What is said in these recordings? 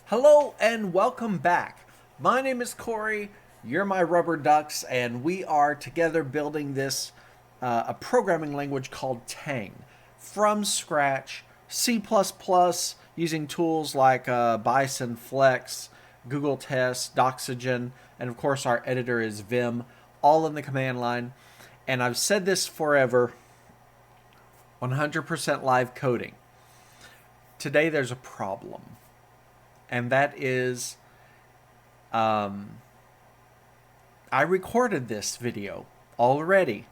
Hello and welcome back. My name is Corey, you're my rubber ducks, and we are together building this a programming language called Tang from scratch, C++, using tools like Bison, Flex, Google Test, Doxygen, and of course our editor is Vim, all in the command line. And I've said this forever, 100% live coding. Today there's a problem, and that is I recorded this video already,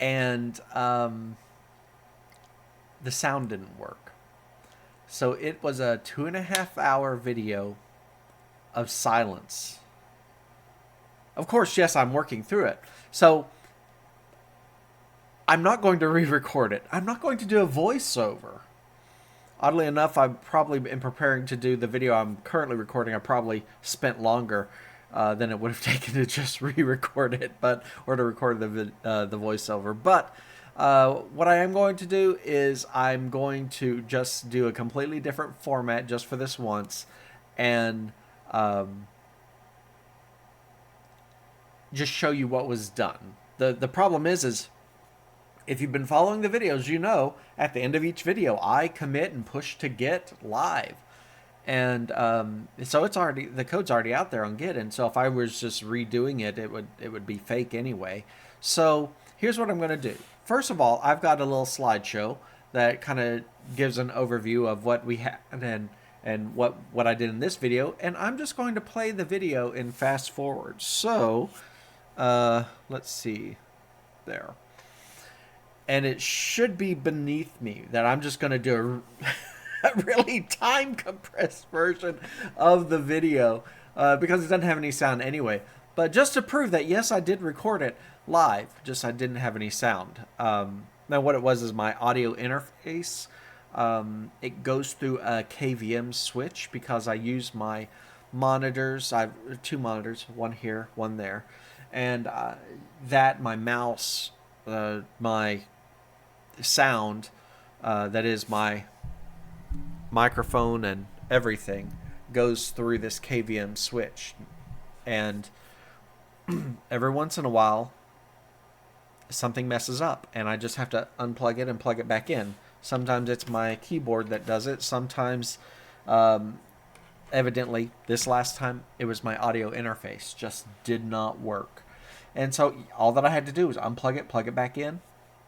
and the sound didn't work. So it was a 2.5 hour video of silence. Of course, yes, I'm working through it. So I'm not going to re-record it. I'm not going to do a voiceover. Oddly enough, I'm probably in preparing to do the video I'm currently recording. I probably spent longer than it would have taken to just re-record it, or to record the voiceover. But what I am going to do is I'm going to just do a completely different format just for this once, and just show you what was done. The problem is if you've been following the videos, you know at the end of each video I commit and push to Git live, and so the code's already out there on Git, and so if I was just redoing it, it would be fake anyway. So here's what I'm going to do. First of all, I've got a little slideshow that kind of gives an overview of what we had and what I did in this video, and I'm just going to play the video in fast forward. So let's see there. And it should be beneath me that I'm just going to do a really time compressed version of the video because it doesn't have any sound anyway. But just to prove that, yes, I did record it live, just I didn't have any sound. Now what it was is my audio interface. It goes through a KVM switch because I use my monitors. I have two monitors, one here, one there. And my mouse, my sound, that is my microphone and everything, goes through this KVM switch. And every once in a while something messes up and I just have to unplug it and plug it back in. Sometimes it's my keyboard that does it. Sometimes evidently this last time it was my audio interface just did not work. And so all that I had to do was unplug it, plug it back in,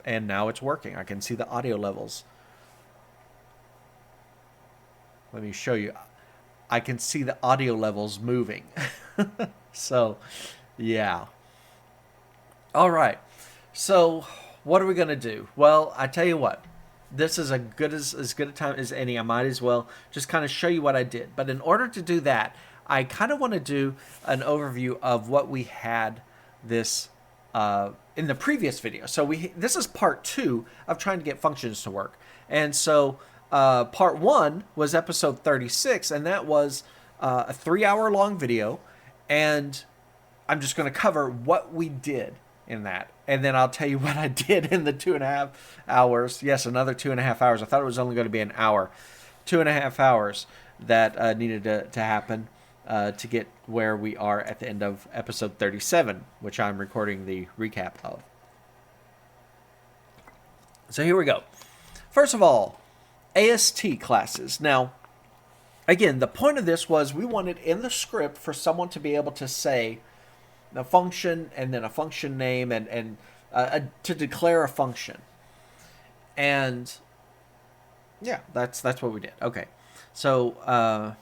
and now it's working. I can see the audio levels. Let me show you. I can see the audio levels moving. So, yeah. All right. So, what are we going to do? Well, I tell you what. This is as good a time as any. I might as well just kind of show you what I did. But in order to do that, I kind of want to do an overview of what we had this in the previous video. So this is part 2 of trying to get functions to work. And so part 1 was episode 36, and that was a 3-hour long video. And I'm just going to cover what we did in that. And then I'll tell you what I did in the 2.5 hours. Yes, another 2.5 hours. I thought it was only going to be an hour. 2.5 hours that needed to happen to get where we are at the end of episode 37, which I'm recording the recap of. So here we go. First of all, AST classes. Now, again, the point of this was we wanted in the script for someone to be able to say a function and then a function name and to declare a function. And yeah, that's what we did. Okay, so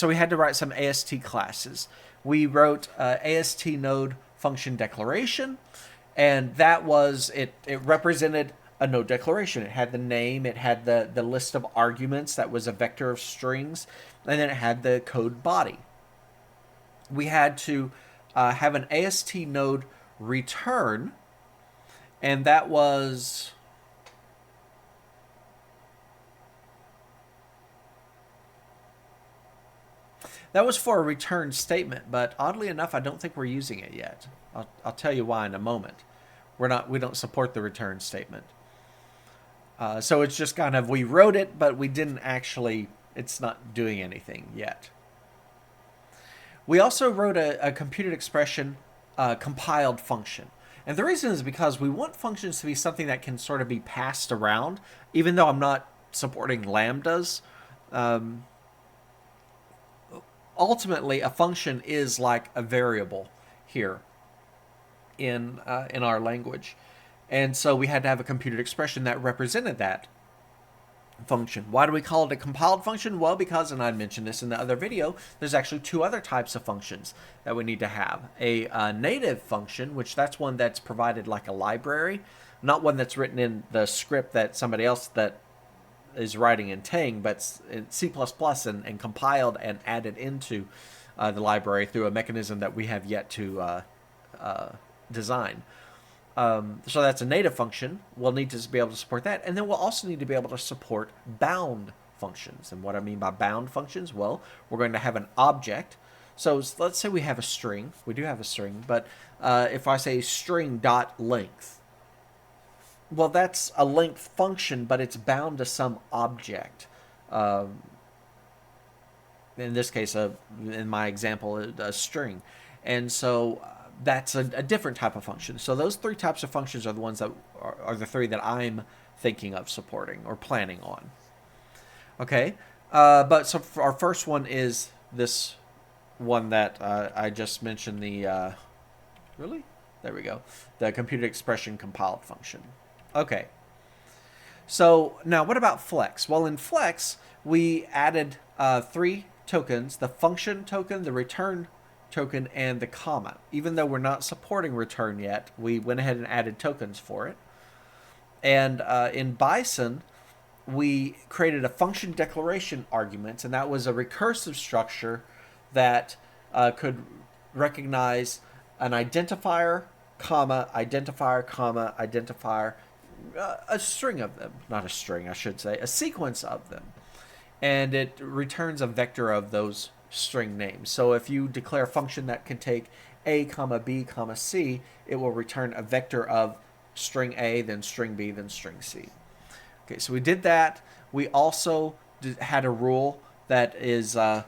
we had to write some AST classes. We wrote AST node function declaration, and that was it represented a node declaration. It had the name, it had the list of arguments, that was a vector of strings, and then it had the code body. We had to have an AST node return, and that was for a return statement, but oddly enough, I don't think we're using it yet. I'll tell you why in a moment. We don't support the return statement. So it's just kind of, we wrote it, but we didn't actually It's not doing anything yet. We also wrote a computed expression compiled function. And the reason is because we want functions to be something that can sort of be passed around, even though I'm not supporting lambdas. Ultimately, a function is like a variable here in our language. And so we had to have a computed expression that represented that function. Why do we call it a compiled function? Well, because, and I mentioned this in the other video, there's actually two other types of functions that we need to have. A native function, which that's one that's provided like a library, not one that's written in the script that somebody else that is writing in Tang, but in C++ and compiled and added into the library through a mechanism that we have yet to design. So that's a native function. We'll need to be able to support that. And then we'll also need to be able to support bound functions. And what I mean by bound functions, well, we're going to have an object. So let's say we have a string. We do have a string, but if I say string dot length, well, that's a length function, but it's bound to some object. In this case, in my example, a string. And so that's a different type of function. So those three types of functions are the ones that are the three that I'm thinking of supporting or planning on. Okay, but so our first one is this one that I just mentioned, the really? There we go. The computed expression compiled function. Okay. So now what about flex? Well, in flex, we added three tokens: the function token, the return token, and the comma. Even though we're not supporting return yet, we went ahead and added tokens for it. And in Bison, we created a function declaration argument, and that was a recursive structure that could recognize an identifier, comma, identifier, comma, identifier, a string of them. Not a string, I should say, a sequence of them. And it returns a vector of those string names. So if you declare a function that can take a, comma, b, comma, c, it will return a vector of string a, then string b, then string c. Okay, so we did that. We also had a rule that is the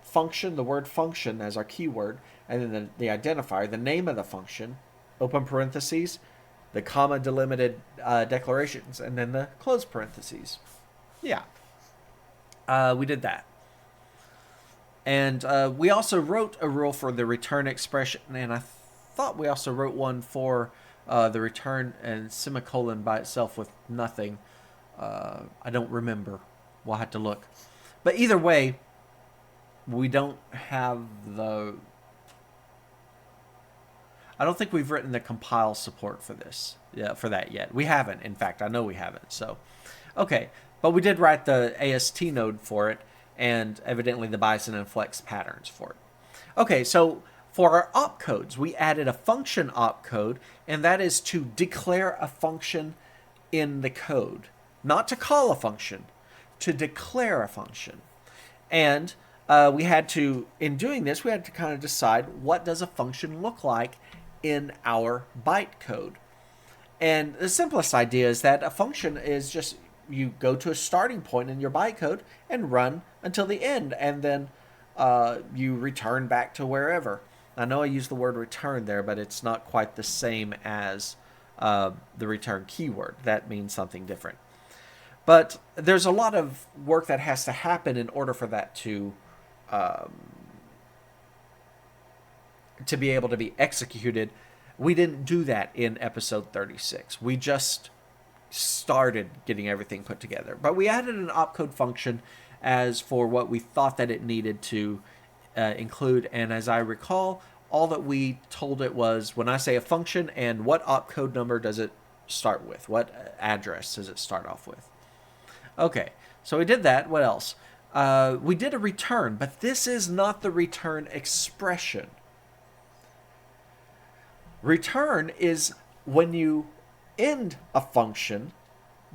function, the word function as our keyword, and then the identifier, the name of the function, open parentheses, the comma delimited declarations, and then the close parentheses. Yeah, we did that. And we also wrote a rule for the return expression, and I thought we also wrote one for the return and semicolon by itself with nothing. I don't remember. We'll have to look. But either way, we don't have the... I don't think we've written the compile support for this, for that yet. We haven't, in fact. I know we haven't. So, okay. But we did write the AST node for it, and evidently the Bison and Flex patterns for it. Okay, so for our opcodes, we added a function opcode, and that is to declare a function in the code. Not to call a function, to declare a function. And we had to, in doing this, we had to kind of decide what does a function look like in our bytecode. And the simplest idea is that a function is just, you go to a starting point in your bytecode and run until the end, and then you return back to wherever. I know I used the word return there, but it's not quite the same as the return keyword. That means something different. But there's a lot of work that has to happen in order for that to be able to be executed. We didn't do that in episode 36. We just started getting everything put together. But we added an opcode function as for what we thought that it needed to include. And as I recall, all that we told it was, when I say a function, and what opcode number does it start with? What address does it start off with? Okay, so we did that. What else? We did a return, but this is not the return expression. Return is when you end a function,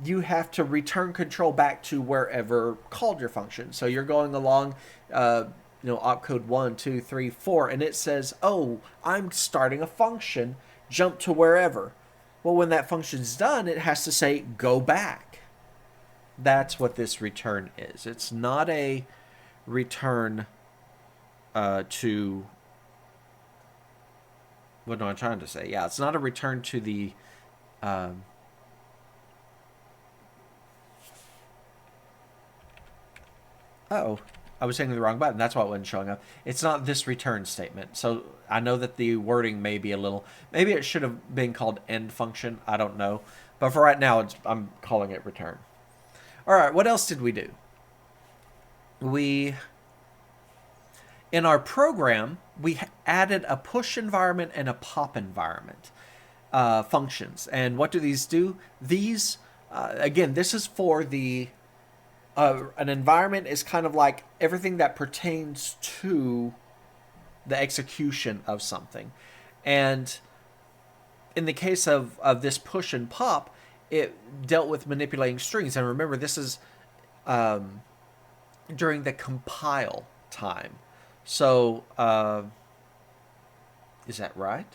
you have to return control back to wherever called your function. So you're going along, opcode 1, 2, 3, 4, and it says, oh, I'm starting a function, jump to wherever. Well, when that function's done, it has to say, go back. That's what this return is. It's not a return to... What am I trying to say? Yeah, it's not a return to the... oh, I was hitting the wrong button. That's why it wasn't showing up. It's not this return statement. So I know that the wording may be a little... Maybe it should have been called end function. I don't know. But for right now, I'm calling it return. All right, what else did we do? In our program, we added a push environment and a pop environment functions. And what do these do? These, again, this is for the... an environment is kind of like everything that pertains to the execution of something. And in the case of this push and pop, it dealt with manipulating strings. And remember, this is during the compile time. So, is that right?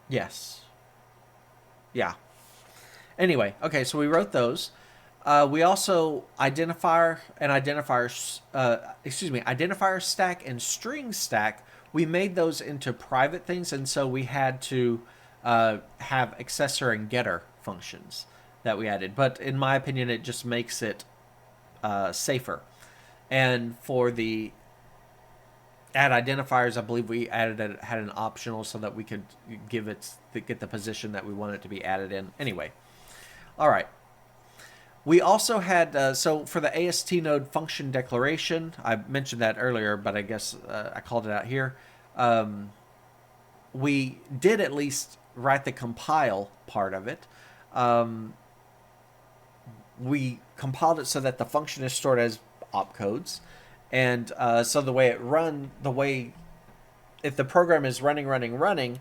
Yes. Yeah. Anyway, okay, so we wrote those. We also identifier stack and string stack. We made those into private things, and so we had to have accessor and getter functions that we added. But in my opinion, it just makes it safer. And for the add identifiers, I believe we had an optional so that we could get the position that we want it to be added in. Anyway, all right. We also had, so for the AST node function declaration, I mentioned that earlier, but I guess I called it out here. We did at least write the compile part of it. We compiled it so that the function is stored as opcodes. And so the way it if the program is running,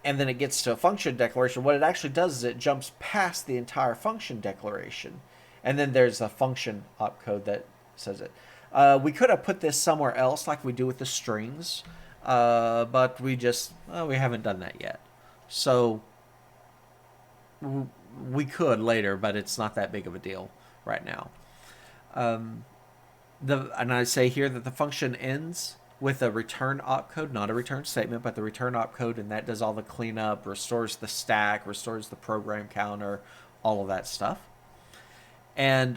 and then it gets to a function declaration, what it actually does is it jumps past the entire function declaration. And then there's a function opcode that says it. We could have put this somewhere else like we do with the strings, but we haven't done that yet. So we could later, but it's not that big of a deal right now. And I say here that the function ends with a return opcode, not a return statement, but the return opcode, and that does all the cleanup, restores the stack, restores the program counter, all of that stuff. And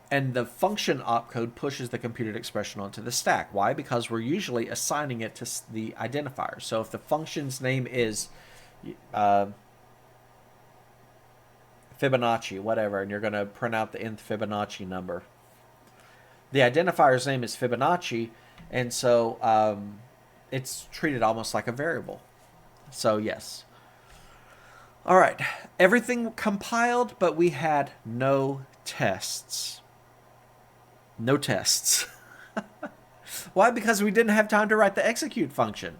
the function opcode pushes the computed expression onto the stack. Why? Because we're usually assigning it to the identifier. So if the function's name is Fibonacci, whatever, and you're going to print out the nth Fibonacci number, the identifier's name is Fibonacci, and so it's treated almost like a variable. So yes. All right, everything compiled, but we had no tests. No tests. Why? Because we didn't have time to write the execute function.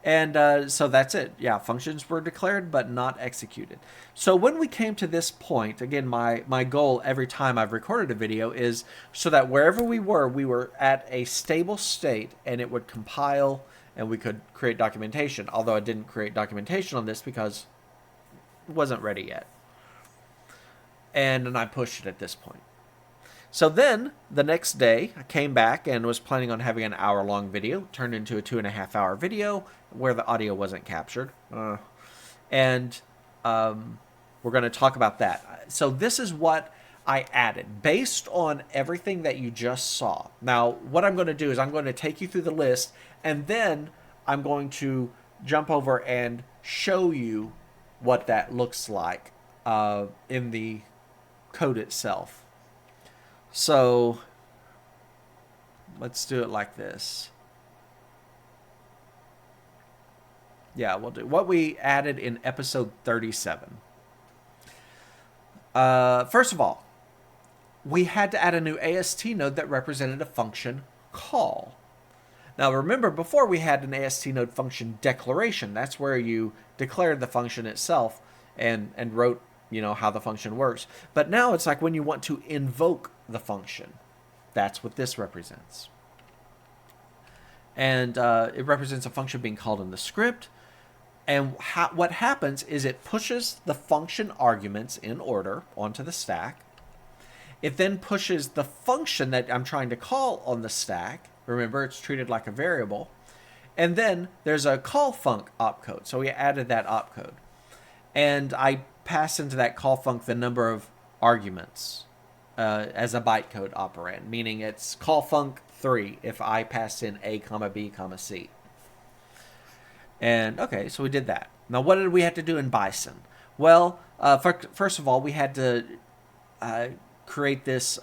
And so that's it. Yeah, functions were declared but not executed. So when we came to this point, again, my goal every time I've recorded a video is so that wherever we were at a stable state and it would compile and we could create documentation. Although I didn't create documentation on this because it wasn't ready yet. And then I pushed it at this point. So then, the next day, I came back and was planning on having an hour-long video. Turned into a 2.5-hour video where the audio wasn't captured. And we're going to talk about that. So this is what I added based on everything that you just saw. Now, what I'm going to do is I'm going to take you through the list, and then I'm going to jump over and show you what that looks like in the code itself. So let's do it like this. Yeah, we'll do what we added in episode 37. First of all, we had to add a new AST node that represented a function call. Now remember, before we had an AST node function declaration. That's where you declared the function itself and wrote, how the function works. But now it's like when you want to invoke the function. That's what this represents. And it represents a function being called in the script. And what happens is it pushes the function arguments in order onto the stack. It then pushes the function that I'm trying to call on the stack. Remember, it's treated like a variable. And then there's a call func opcode. So we added that opcode. And I pass into that call func the number of arguments as a bytecode operand, meaning it's call func 3 if I pass in A, comma B, comma C. And okay, so we did that. Now, what did we have to do in Bison? Well, first of all, we had to create this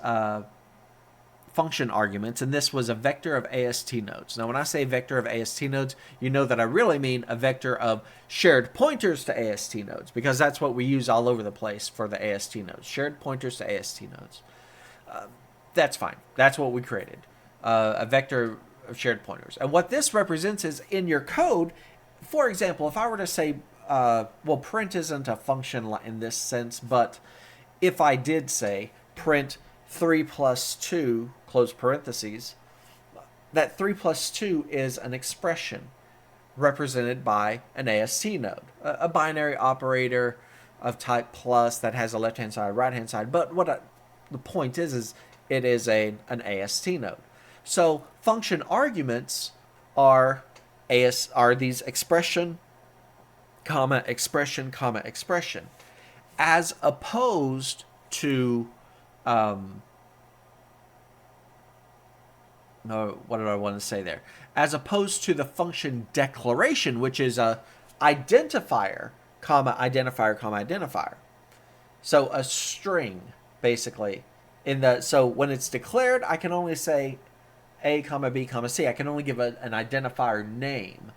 function arguments, and this was a vector of AST nodes. Now, when I say vector of AST nodes, you know that I really mean a vector of shared pointers to AST nodes, because that's what we use all over the place for the AST nodes, shared pointers to AST nodes. That's fine. That's what we created, a vector of shared pointers. And what this represents is in your code, for example, if I were to say, well, print isn't a function in this sense, but if I did say print 3 plus 2, close parentheses, that 3 plus 2 is an expression represented by an AST node, a binary operator of type plus that has a left-hand side, right-hand side. But the point is it is an AST node. So function arguments are these expression, comma, expression, comma, expression, as opposed to no, what did I want to say there? As opposed to the function declaration, which is a identifier, comma, identifier, comma, identifier. So a string, basically. So when it's declared, I can only say A, comma, B, comma, C. I can only give an identifier name.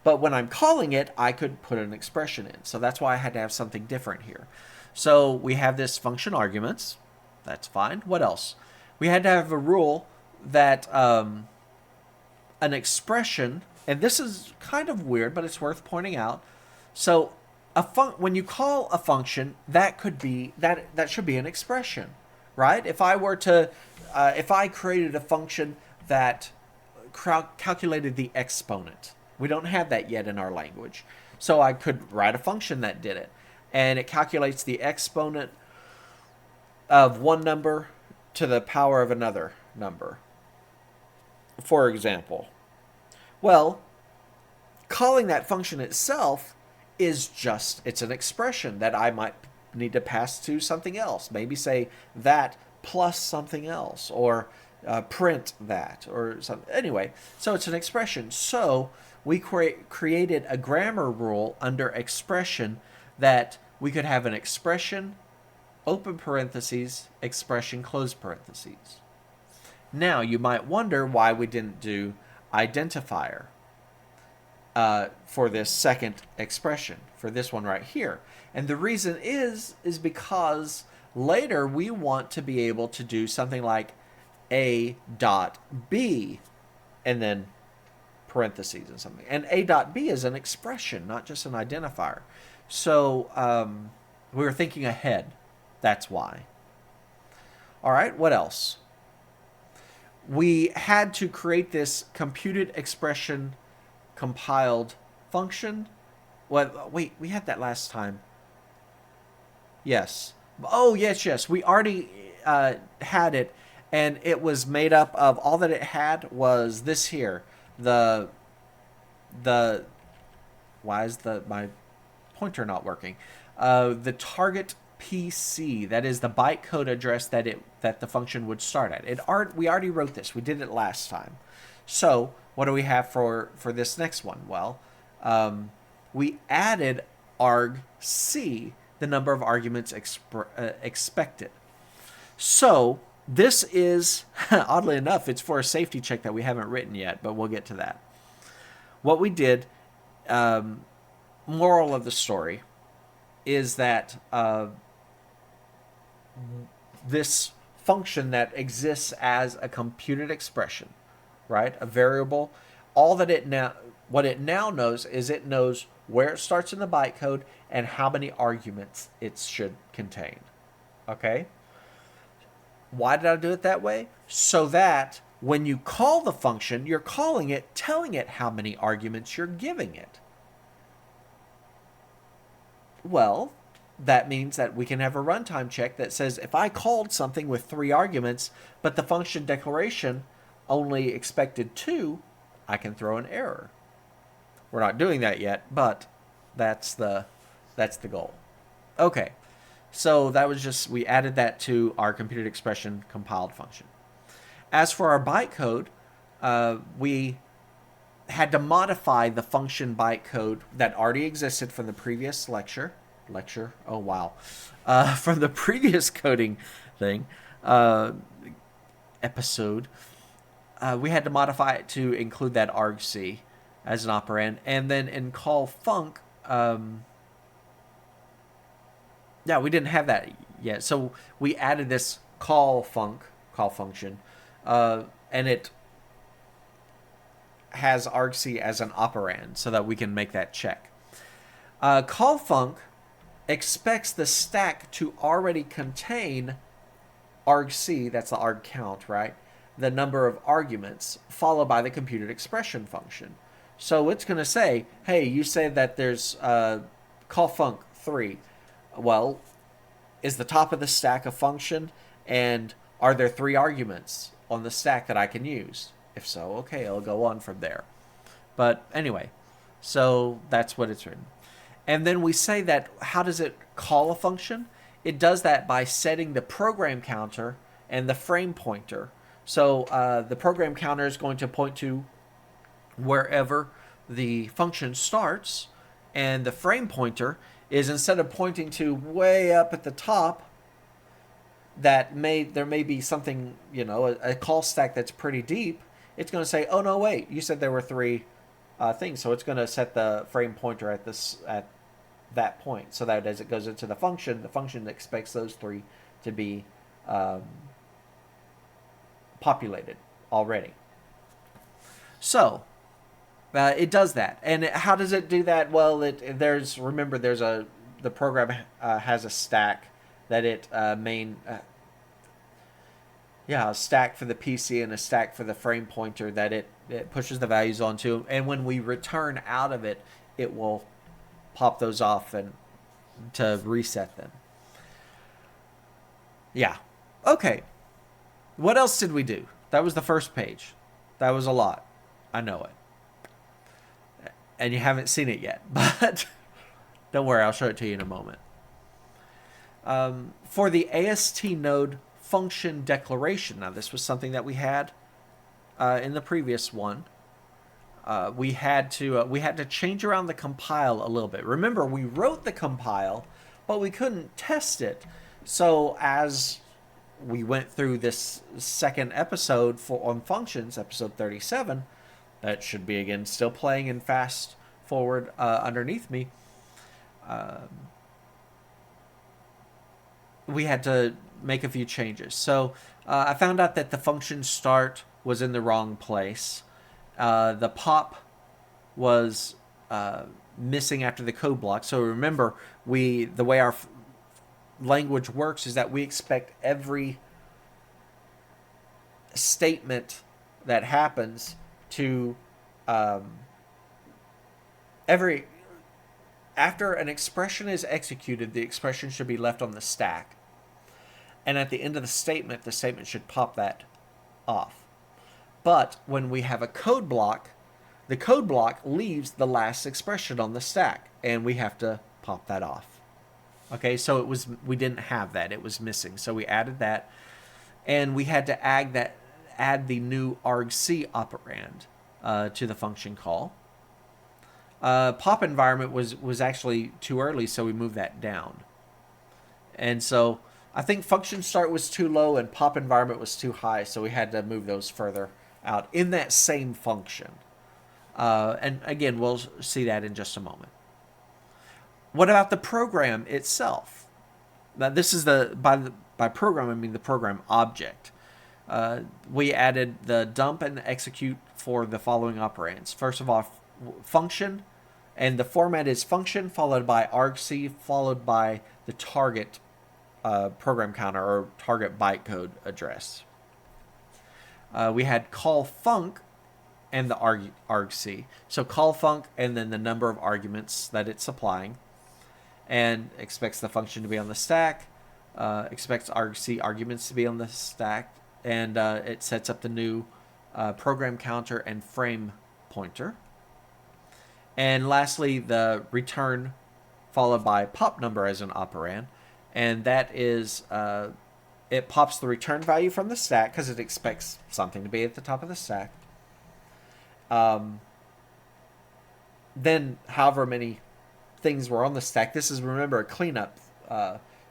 But when I'm calling it, I could put an expression in. So that's why I had to have something different here. So we have this function arguments. That's fine. What else? We had to have a rule that an expression, and this is kind of weird, but it's worth pointing out. So when you call a function, that could be that should be an expression, right? If I were to, if I created a function that calculated the exponent, we don't have that yet in our language, so I could write a function that did it, and it calculates the exponent of one number to the power of another number, for example. Well, calling that function itself is it's an expression that I might need to pass to something else. Maybe say that plus something else, or print that, or something. Anyway, so it's an expression. So we created a grammar rule under expression that we could have an expression, open parentheses, expression, close parentheses. Now, you might wonder why we didn't do identifier for this second expression, for this one right here. And the reason is because later we want to be able to do something like A dot B and then parentheses and something. And A dot B is an expression, not just an identifier. So we were thinking ahead. That's why. All right, what else? We had to create this computed expression compiled function. Well, wait, we had that last time. Yes. Oh, yes. We already had it, and it was made up of, all that it had was this here. Why is my pointer not working? The target PC, that is the bytecode address that the function would start at. We already wrote this. We did it last time. So what do we have for this next one? Well, we added argc, the number of arguments expected. So this is, oddly enough, it's for a safety check that we haven't written yet, but we'll get to that. What we did, moral of the story, is that this function that exists as a computed expression, right, a variable, what it now knows is it knows where it starts in the bytecode and how many arguments it should contain. Okay? Why did I do it that way? So that when you call the function, you're calling it, telling it how many arguments you're giving it. Well, that means that we can have a runtime check that says if I called something with 3 arguments, but the function declaration only expected 2, I can throw an error. We're not doing that yet, but that's the goal. Okay, so that was just, we added that to our computed expression compiled function. As for our bytecode, we had to modify the function bytecode that already existed from the previous oh wow, from the previous coding thing, episode. We had to modify it to include that argc as an operand, and then in call func, yeah, we didn't have that yet, so we added this call function, and it has argc as an operand so that we can make that check. Call func expects the stack to already contain argc, that's the arg count, right? The number of arguments, followed by the computed expression function. So it's going to say, hey, you said that there's call func 3. Well, is the top of the stack a function? And are there 3 arguments on the stack that I can use? If so, okay, I'll go on from there. But anyway, so that's what it's written. And then we say that, how does it call a function? It does that by setting the program counter and the frame pointer. So the program counter is going to point to wherever the function starts, and the frame pointer is, instead of pointing to way up at the top, there may be something, a call stack that's pretty deep. It's going to say, oh no, wait, you said there were 3 things, so it's going to set the frame pointer at that point, so that as it goes into the function expects those 3 to be populated already. So it does that, and how does it do that? Well, the program has a stack that it a stack for the PC and a stack for the frame pointer that it pushes the values onto, and when we return out of it, it will pop those off and to reset them. Yeah. Okay. What else did we do? That was the first page. That was a lot. I know it. And you haven't seen it yet, but don't worry, I'll show it to you in a moment. For the AST node function declaration, now this was something that we had in the previous one. We had to change around the compile a little bit. Remember, we wrote the compile, but we couldn't test it. So as we went through this second episode on functions, episode 37, that should be again still playing in fast forward underneath me. We had to make a few changes. So I found out that the function start was in the wrong place. The pop was missing after the code block. So remember, the way our language works is that we expect every statement that happens to after an expression is executed, the expression should be left on the stack. And at the end of the statement should pop that off. But when we have a code block, the code block leaves the last expression on the stack, and we have to pop that off. Okay, so we didn't have that. It was missing. So we added that, and we had to add the new argc operand to the function call. Pop environment was actually too early, so we moved that down. And so I think function start was too low and pop environment was too high, so we had to move those further out in that same function. And again, we'll see that in just a moment. What about the program itself? Now, this is by program, I mean the program object. We added the dump and the execute for the following operands. First of all, function, and the format is function followed by argc followed by the target program counter or target bytecode address. We had call func and the argc. So call func and then the number of arguments that it's supplying. and expects the function to be on the stack, expects argc arguments to be on the stack, and it sets up the new program counter and frame pointer. And lastly, the return followed by pop number as an operand, and that is it pops the return value from the stack because it expects something to be at the top of the stack. Then however many things were on the stack, this is, remember, a cleanup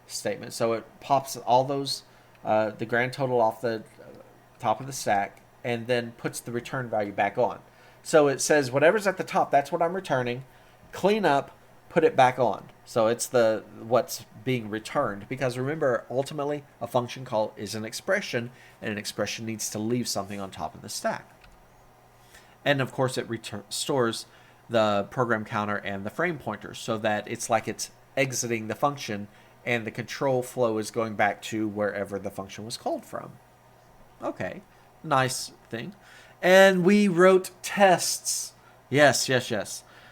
statement, so it pops all those the grand total off the top of the stack and then puts the return value back on. So it says whatever's at the top, that's what I'm returning. Clean up, put it back on. So it's the what's being returned, because remember, ultimately a function call is an expression, and an expression needs to leave something on top of the stack. And of course it stores the program counter and the frame pointer so that it's like it's exiting the function and the control flow is going back to wherever the function was called from. Okay, nice thing. And we wrote tests. Yes.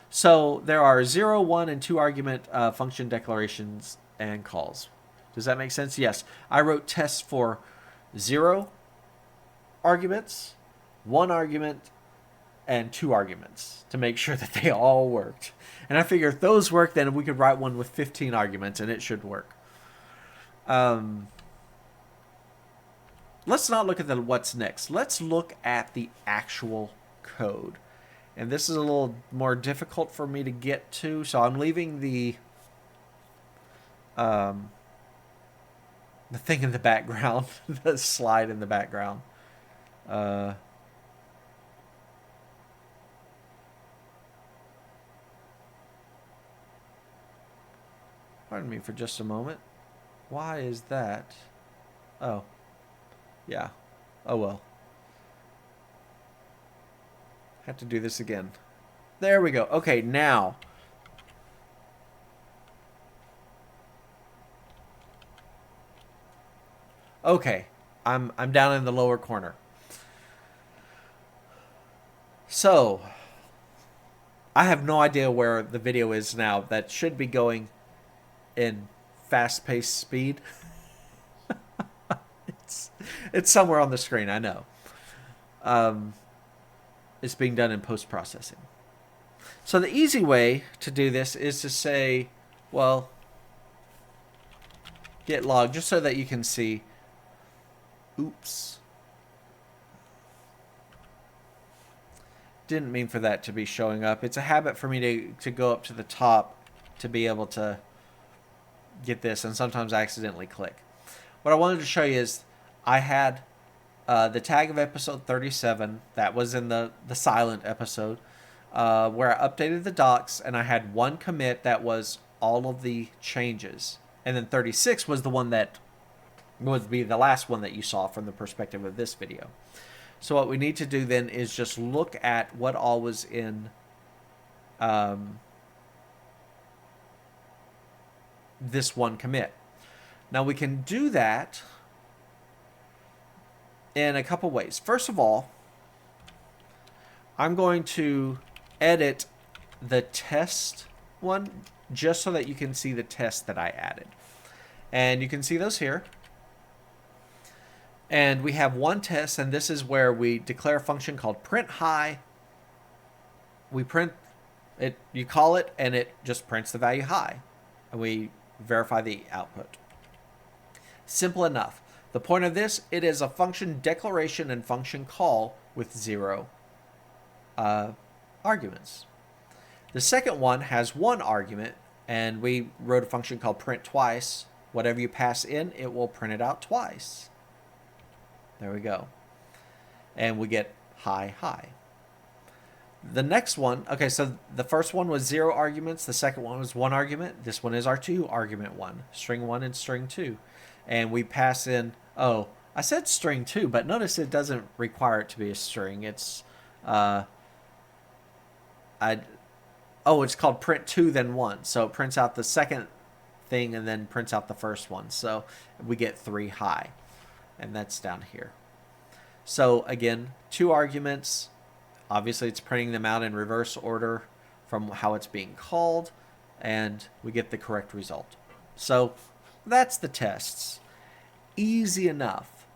So there are 0, 1, and 2 argument function declarations and calls. Does that make sense? Yes. I wrote tests for 0 arguments, 1 argument, and 2 arguments to make sure that they all worked. And I figure if those work, then we could write one with 15 arguments and it should work. Let's not look at what's next. Let's look at the actual code. And this is a little more difficult for me to get to, so I'm leaving the thing in the background, the slide in the background. Pardon me for just a moment. Why is that? Oh. Yeah. Oh well. Have to do this again. There we go. Okay, now. Okay. I'm down in the lower corner. So, I have no idea where the video is now. That should be going in fast-paced speed. It's somewhere on the screen, I know. It's being done in post-processing. So the easy way to do this is to say, well, git log, just so that you can see. Oops. Didn't mean for that to be showing up. It's a habit for me to go up to the top to be able to get this, and sometimes I accidentally click. What I wanted to show you is I had the tag of episode 37, that was in the silent episode, where I updated the docs, and I had 1 commit that was all of the changes. And then 36 was the one that would be the last one that you saw from the perspective of this video. So what we need to do then is just look at what all was in this 1 commit. Now we can do that in a couple ways. First of all, I'm going to edit the test one just so that you can see the test that I added. And you can see those here. And we have 1 test, and this is where we declare a function called print high. We print it, you call it, and it just prints the value high. And we verify the output. Simple enough. The point of this, it is a function declaration and function call with 0 arguments. The second one has 1 argument, and we wrote a function called print twice. Whatever you pass in, it will print it out twice. There we go. And we get high, high. The next one, okay, so the first one was 0 arguments. The second one was 1 argument. This one is our 2 argument one, string 1 and string 2. And we pass in, oh, I said string 2, but notice it doesn't require it to be a string. It's, it's called print 2 then 1. So it prints out the second thing and then prints out the first one. So we get 3 high. And that's down here. So again, 2 arguments. Obviously, it's printing them out in reverse order from how it's being called. and we get the correct result. So that's the tests. Easy enough.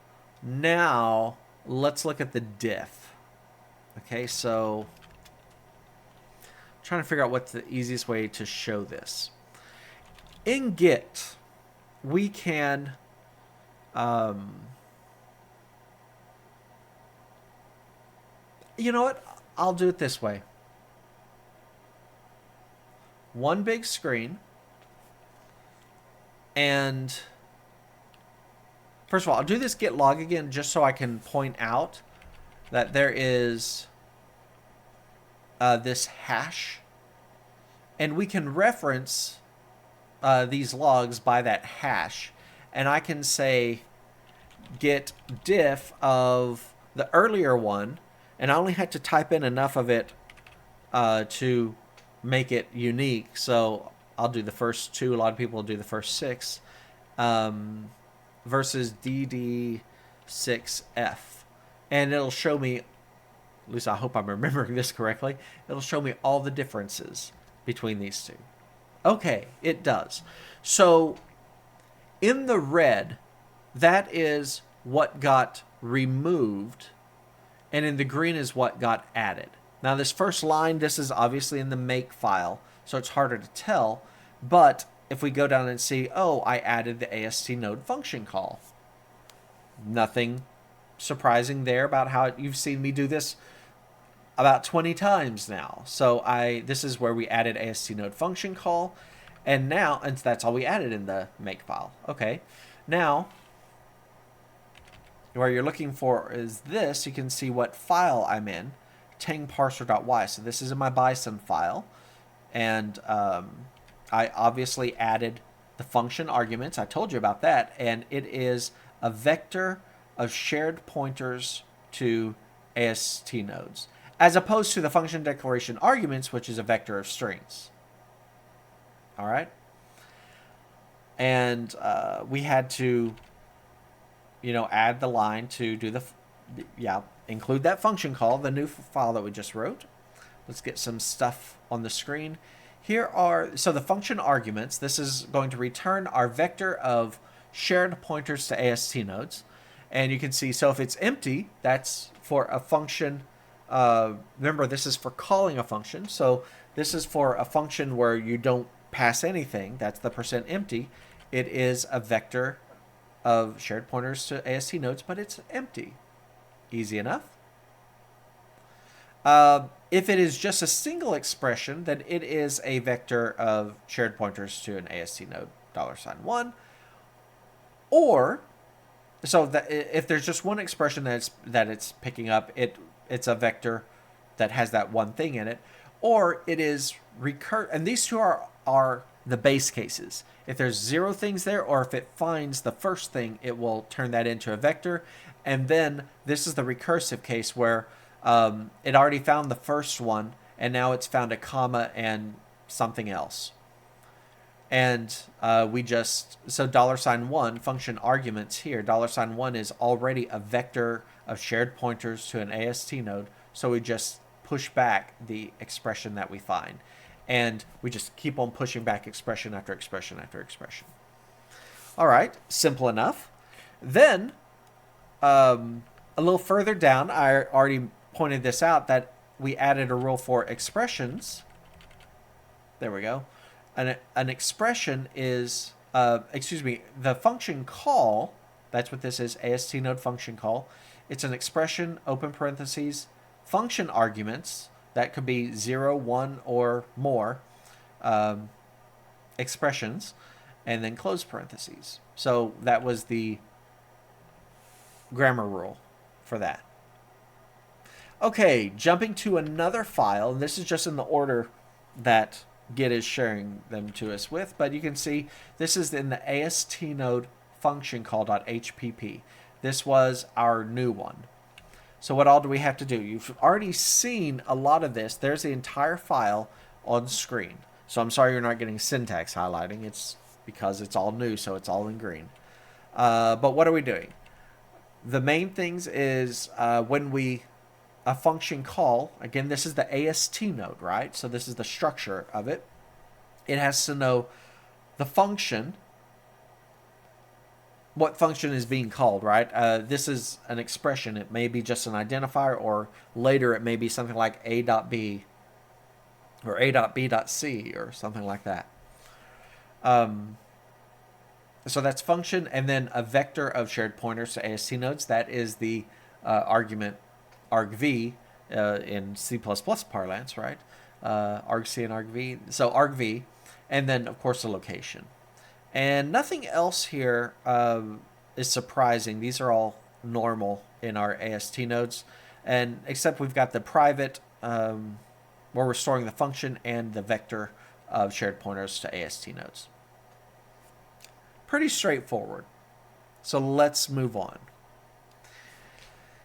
Now let's look at the diff. Okay, so I'm trying to figure out what's the easiest way to show this. In Git, we can you know what? I'll do it this way. One big screen. And first of all, I'll do this git log again just so I can point out that there is this hash. And we can reference these logs by that hash. And I can say git diff of the earlier one. And I only had to type in enough of it to make it unique. So I'll do the first 2. A lot of people will do the first 6. Versus DD6F. And it'll show me, at least I hope I'm remembering this correctly, it'll show me all the differences between these two. Okay, it does. So in the red, that is what got removed, and in the green is what got added. Now this first line, this is obviously in the make file, so it's harder to tell, but if we go down and see, oh, I added the AST node function call. Nothing surprising there about how you've seen me do this about 20 times now. So this is where we added AST node function call, and that's all we added in the make file. Okay, now where you're looking for is this. You can see what file I'm in, Tang parser.y. So this is in my Bison file, and I obviously added the function arguments. I told you about that, and it is a vector of shared pointers to AST nodes, as opposed to the function declaration arguments, which is a vector of strings. All right? And we had to, add the line to do include that function call, the new file that we just wrote. Let's get some stuff on the screen. So the function arguments, this is going to return our vector of shared pointers to AST nodes. And you can see, so if it's empty, that's for a function. Remember, this is for calling a function. So this is for a function where you don't pass anything. That's the %empty. It is a vector of shared pointers to AST nodes, but it's empty. Easy enough. If it is just a single expression, then it is a vector of shared pointers to an AST node, $1. Or, so that if there's just one expression that it's picking up, it's a vector that has that one thing in it. Or it is and these two are the base cases. If there's 0 things there, or if it finds the first thing, it will turn that into a vector. And then this is the recursive case where it already found the first one, and now it's found a comma and something else. And so $1 function arguments here, $1 is already a vector of shared pointers to an AST node. So we just push back the expression that we find. And we just keep on pushing back expression after expression after expression. All right, simple enough. Then a little further down, I already pointed this out, that we added a rule for expressions. There we go. An expression is, the function call, that's what this is, AST node function call. It's an expression, open parentheses, function arguments, that could be 0, 1, or more expressions, and then close parentheses. So that was the grammar rule for that. Okay, jumping to another file, and this is just in the order that Git is sharing them to us with, but you can see this is in the AST node function call.hpp. This was our new one. So what all do we have to do? You've already seen a lot of this. There's the entire file on screen. So I'm sorry you're not getting syntax highlighting. It's because it's all new, so it's all in green. But what are we doing? The main things is when a function call, again, this is the AST node, right? So this is the structure of it. it has to know the function, what function is being called, right? This is an expression. It may be just an identifier, or later it may be something like a.b or a.b.c or something like that. So that's function, and then a vector of shared pointers to AST nodes. That is the argument argv in C++ parlance, right? Argc and argv. So argv, and then of course the location. And nothing else here is surprising. These are all normal in our AST nodes, and except we've got the private where we're storing the function, and the vector of shared pointers to AST nodes. Pretty straightforward. So let's move on.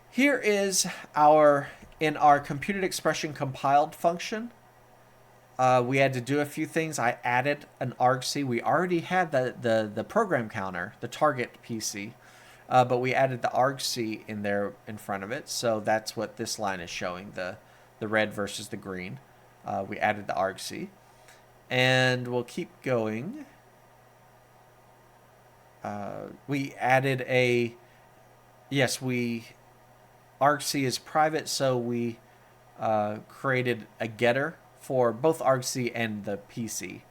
Here is in our computed expression compiled function. We had to do a few things. I added an argc. We already had the program counter, the target PC, but we added the argc in there in front of it. So that's what this line is showing, the red versus the green. We added the argc, and we'll keep going. We added argc is private, so we created a getter for both argc and the PC,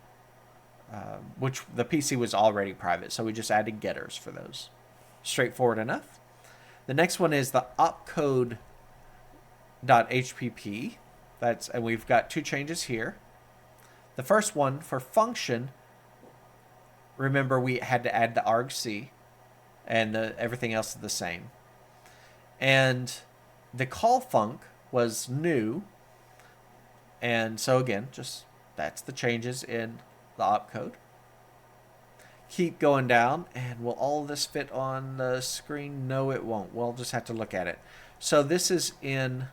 which the PC was already private, so we just added getters for those. Straightforward enough. The next one is the opcode.hpp. And we've got two changes here. The first one for function, remember we had to add the argc, and everything else is the same. And the call func was new, and so again, just that's the changes in the opcode. Keep going down, and will all of this fit on the screen? No, it won't. We'll just have to look at it. So this is in,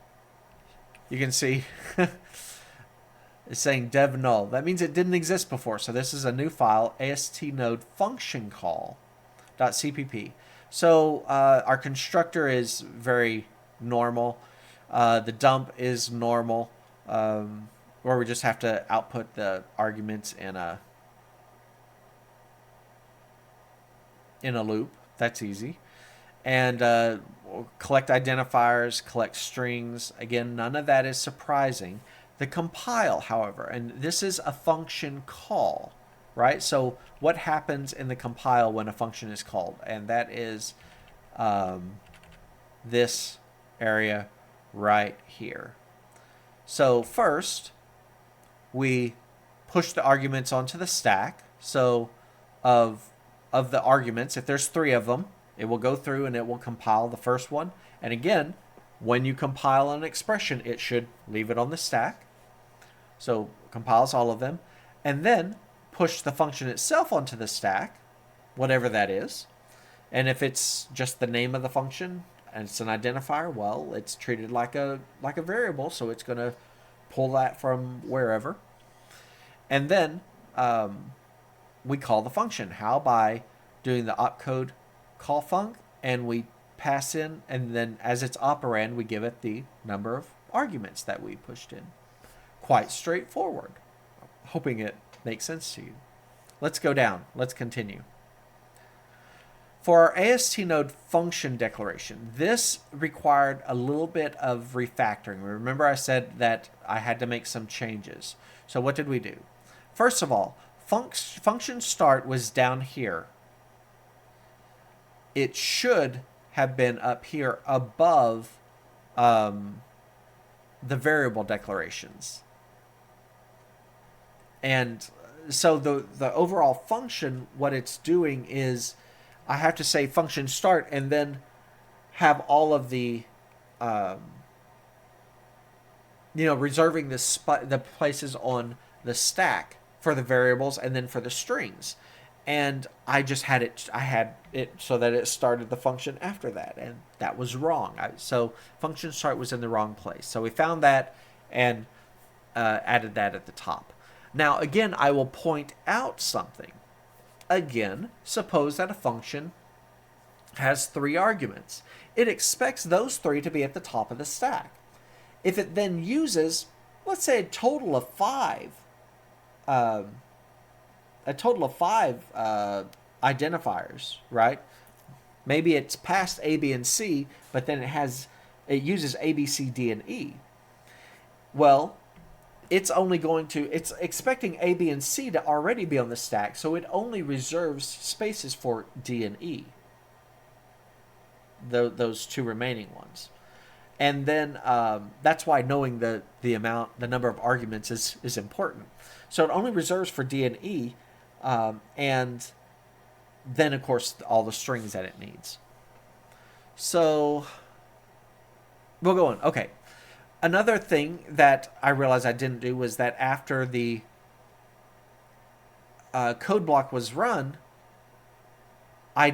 you can see it's saying dev null. That means it didn't exist before. So this is a new file, AST node function call.cpp. So our constructor is very normal. The dump is normal, where we just have to output the arguments in a loop. That's easy. And collect identifiers, collect strings. Again, none of that is surprising. The compile, however, and this is a function call, right? So what happens in the compile when a function is called? And that is this area right here. So first, we push the arguments onto the stack. So of the arguments, if there's 3 of them, it will go through and it will compile the first one. And again, when you compile an expression, it should leave it on the stack. So compiles all of them, and then push the function itself onto the stack, whatever that is. And if it's just the name of the function and it's an identifier, well, it's treated like a variable, so it's going to pull that from wherever. And then we call the function. How? By doing the opcode call func, and we pass in, and then as its operand, we give it the number of arguments that we pushed in. Quite straightforward. Hoping it makes sense to you. Let's go down. Let's continue. For our AST node function declaration, this required a little bit of refactoring. Remember I said that I had to make some changes. So what did we do? First of all, function start was down here. It should have been up here above the variable declarations. And so the overall function, what it's doing is I have to say function start and then have all of the, reserving the places on the stack for the variables and then for the strings. And I had it so that it started the function after that, and that was wrong. So function start was in the wrong place. So we found that and added that at the top. Now, again, I will point out something. Again, suppose that a function has 3 arguments. It expects those 3 to be at the top of the stack. If it then uses, let's say, a total of 5 a total of 5 identifiers, right? Maybe it's past A, B, and C, but then it uses A, B, C, D, and E. Well, it's expecting A, B, and C to already be on the stack, so it only reserves spaces for D and E, those 2 remaining ones. And then that's why knowing the number of arguments is important. So it only reserves for D and E, and then of course all the strings that it needs. So we'll go on. Okay. Another thing that I realized I didn't do was that after the code block was run, I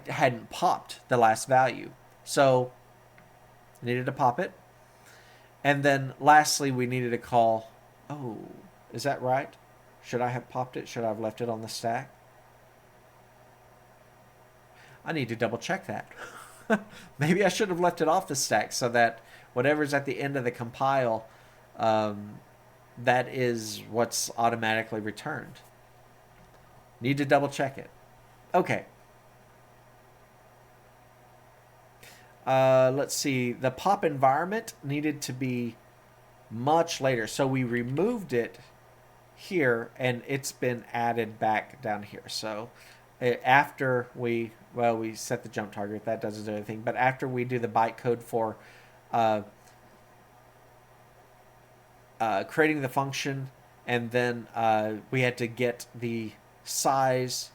hadn't popped the last value. So I needed to pop it. And then lastly, we needed to call, oh, is that right? Should I have popped it? Should I have left it on the stack? I need to double check that. Maybe I should have left it off the stack so that whatever's at the end of the compile, that is what's automatically returned. Need to double check it. Okay. Let's see. The pop environment needed to be much later. So we removed it here, and it's been added back down here. So after we set the jump target, that doesn't do anything. But after we do the bytecode for creating the function, and then we had to get the size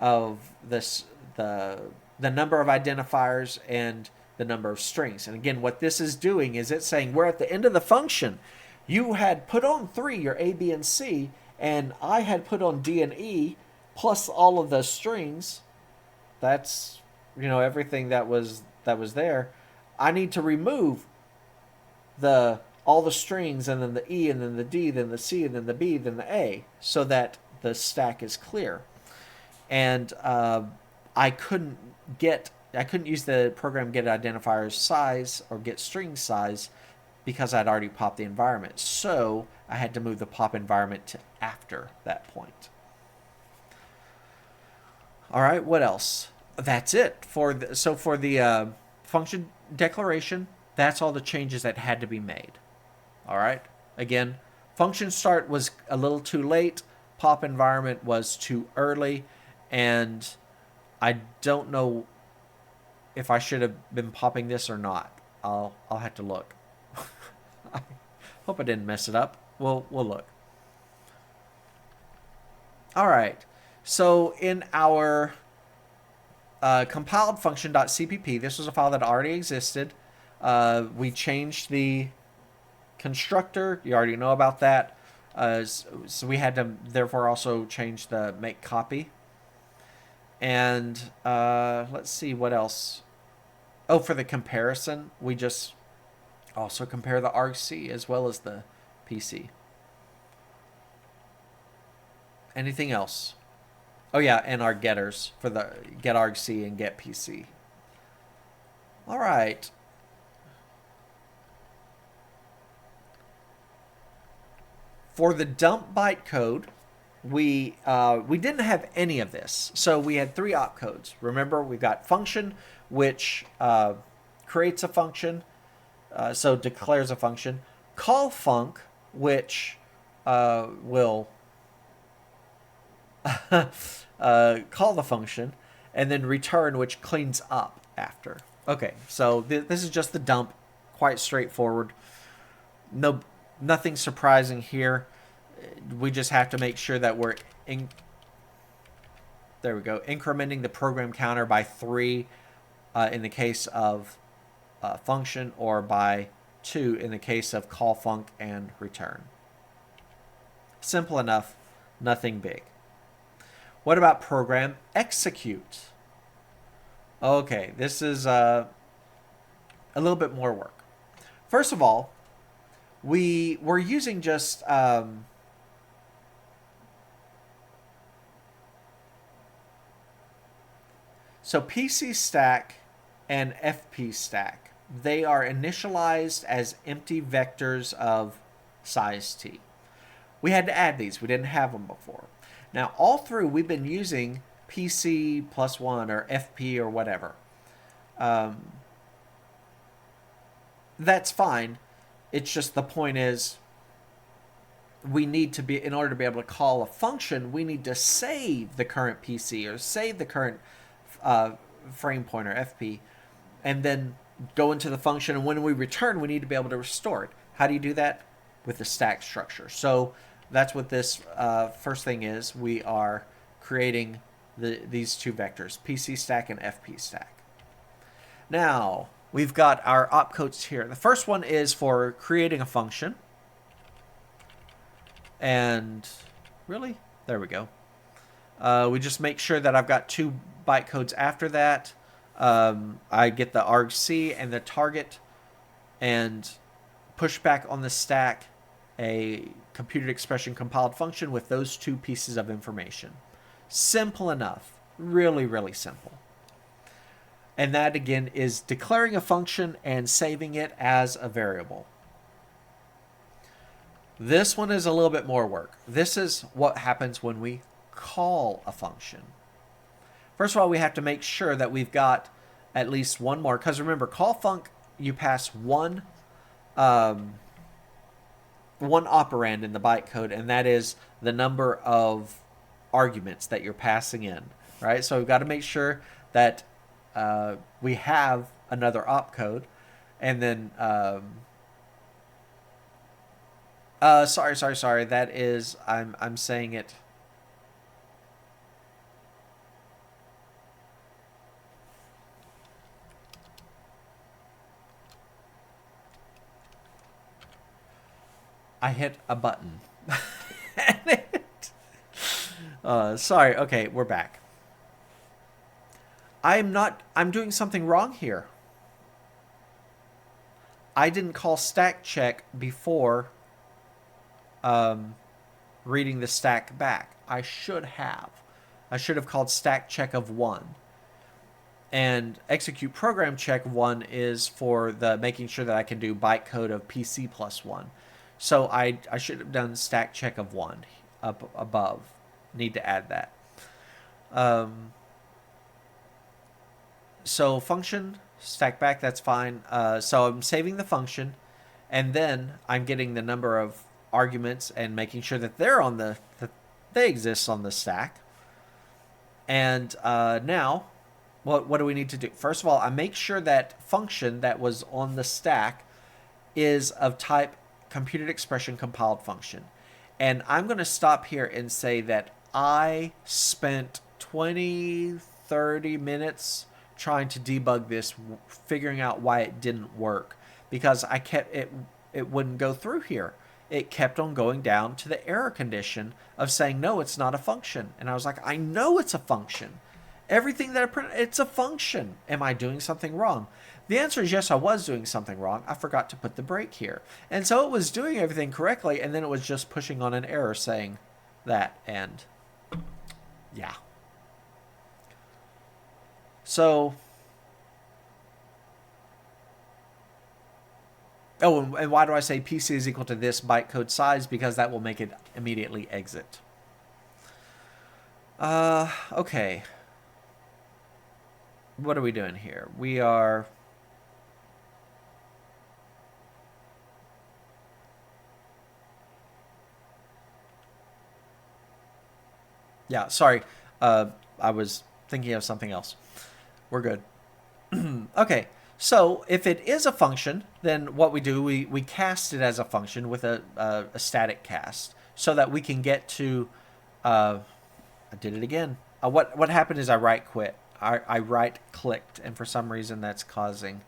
of the number of identifiers and the number of strings. And again, what this is doing is it's saying we're at the end of the function. You had put on 3, your A, B, and C, and I had put on D and E, plus all of the strings. That's, everything that was there. I need to remove all the strings, and then the E, and then the D, then the C, and then the B, then the A, so that the stack is clear. And I couldn't use the program get identifier size or get string size because I'd already popped the environment. So I had to move the pop environment to after that point. All right, what else? That's it for the function declaration. That's all the changes that had to be made. All right. Again, function start was a little too late. Pop environment was too early, and I don't know if I should have been popping this or not. I'll have to look. I hope I didn't mess it up. We'll look. All right. So in our compiled function.cpp, this was a file that already existed. We changed the constructor. You already know about that. So we had to therefore also change the make copy. And let's see what else. Oh, for the comparison, we just also compare the argc as well as the PC. Anything else? Oh yeah, and our getters for the get argc and get PC. All right. For the dump bytecode, we didn't have any of this. So we had 3 opcodes. Remember, we've got function, which creates a function, so declares a function. Call func, which will call the function, and then return, which cleans up after. Okay, so this is just the dump, quite straightforward. Nothing surprising here. We just have to make sure that we're incrementing the program counter by 3 in the case of function, or by 2 in the case of call func and return. Simple enough, nothing big. What about program execute? Okay, this is a little bit more work. First of all, we were using just so PC stack and FP stack, they are initialized as empty vectors of size t. we had to add these. We didn't have them before. Now, all through, we've been using PC plus 1 or FP or whatever. That's fine. It's just the point is we need to be, in order to be able to call a function, we need to save the current PC or save the current frame pointer, FP, and then go into the function. And when we return, we need to be able to restore it. How do you do that? With the stack structure. So that's what this first thing is. We are creating these two vectors, PC stack and FP stack. Now, we've got our opcodes here. The first one is for creating a function. And really, there we go. We just make sure that I've got 2 bytecodes after that. I get the argc and the target and push back on the stack a computed expression compiled function with those 2 pieces of information. Simple enough. Really, really simple. And that, again, is declaring a function and saving it as a variable. This one is a little bit more work. This is what happens when we call a function. First of all, we have to make sure that we've got at least one more. Because remember, call func, you pass one operand in the bytecode, and that is the number of arguments that you're passing in. Right? So we've got to make sure that we have another opcode, and then sorry. That is, I'm saying it. I hit a button. Sorry. Okay, we're back. I'm doing something wrong here. I didn't call stack check before reading the stack back. I should have. I should have called stack check of 1. And execute program check 1 is for the making sure that I can do bytecode of PC plus 1. So I should have done stack check of 1 up above. Need to add that. So function, stack back, that's fine. So I'm saving the function, and then I'm getting the number of arguments and making sure that they're on that they exist on the stack. And now, what do we need to do? First of all, I make sure that function that was on the stack is of type computed expression compiled function. And I'm going to stop here and say that I spent 20, 30 minutes trying to debug this, figuring out why it didn't work, because I kept it wouldn't go through here. It kept on going down to the error condition of saying, no, it's not a function. And I was like, I know it's a function. Everything that I printed, it's a function. Am I doing something wrong? The answer is yes, I was doing something wrong. I forgot to put the break here. And so it was doing everything correctly, and then it was just pushing on an error saying that, and yeah. So, oh, and why do I say PC is equal to this bytecode size? Because that will make it immediately exit. Okay. What are we doing here? We are... Yeah, sorry. I was thinking of something else. We're good. Okay, so if it is a function, then what we do, we cast it as a function with a static cast so that we can get to... I did it again. What happened is I right-quit. I right-clicked, and for some reason that's causing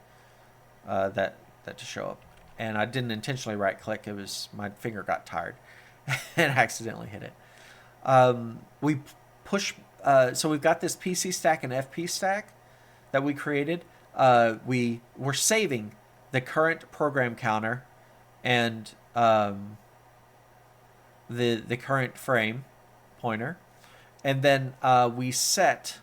that to show up. And I didn't intentionally right-click. It was my finger got tired and accidentally hit it. We push... so we've got this PC stack and FP stack that we created. We're saving the current program counter and the current frame pointer. And then we set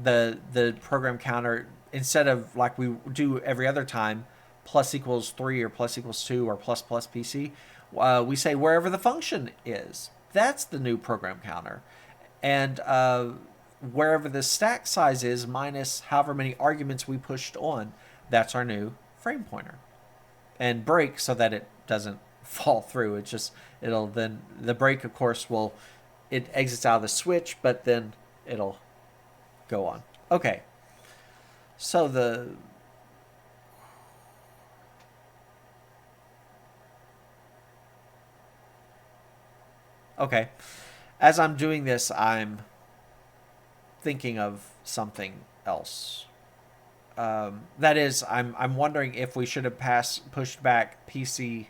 the program counter, instead of like we do every other time, plus equals 3 or plus equals 2 or plus PC, we say wherever the function is. That's the new program counter. And wherever the stack size is minus however many arguments we pushed on, that's our new frame pointer. And break so that it doesn't fall through. It's just, it'll then, the break of course will, it exits out of the switch, but then it'll go on. Okay. So okay. As I'm doing this, I'm thinking of something else. That is, I'm wondering if we should have pushed back PC